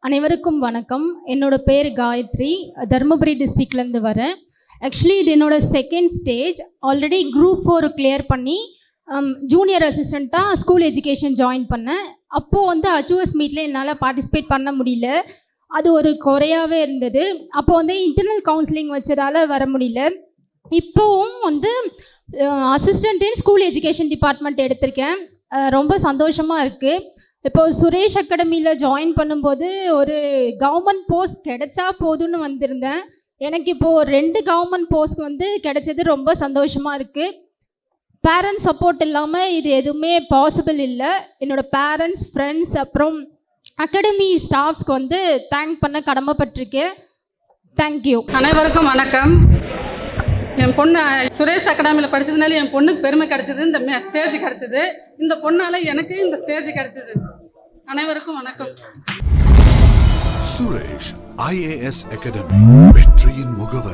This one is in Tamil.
அனைவருக்கும் வணக்கம். என்னோட பேர் காயத்ரி, தருமபுரி டிஸ்ட்ரிக்ட்லேருந்து வரேன். ஆக்சுவலி இது என்னோட second stage. Already group 4 clear பண்ணி ஜூனியர் அசிஸ்டண்ட்டாக ஸ்கூல் எஜுகேஷன் ஜாயின் பண்ணேன். அப்போது அச்சுவஸ் மீட்டில் என்னால் பார்ட்டிசிபேட் பண்ண முடியல. அது ஒரு குறையாகவே இருந்தது. அப்போது இன்டர்னல் கவுன்சிலிங் வச்சதால் வர முடியல. இப்போவும் அசிஸ்டண்ட் இன் ஸ்கூல் எஜுகேஷன் டிபார்ட்மெண்ட் எடுத்திருக்கேன். ரொம்ப சந்தோஷமாக இருக்குது. இப்போது சுரேஷ் அகாடமியில் ஜாயின் பண்ணும்போது ஒரு கவர்மெண்ட் போஸ்ட் கிடைச்சா போதும்னு வந்திருந்தேன். எனக்கு இப்போது 2 கவர்மெண்ட் போஸ்ட் கிடைச்சது ரொம்ப சந்தோஷமாக இருக்குது. பேரண்ட்ஸ் சப்போர்ட் இல்லாமல் இது எதுவுமே பாசிபிள் இல்லை. என்னோடய பேரண்ட்ஸ், ஃப்ரெண்ட்ஸ், அப்புறம் அகாடமி ஸ்டாஃப்ஸ்க்கு தேங்க் பண்ண கடமைப்பட்டிருக்கேன். தேங்க்யூ. அனைவருக்கும் வணக்கம். என் பொண்ணு சுரேஷ் அகாடமியில் படித்ததுனால என் பொண்ணுக்கு பெருமை கிடச்சிது, இந்த ஸ்டேஜ் கிடச்சிது. இந்த பொண்ணால் எனக்கு இந்த ஸ்டேஜ் கிடச்சிது. அனைவருக்கும் வணக்கம். சுரேஷ் IAS அகாடமி, வெற்றியின் முகவர்.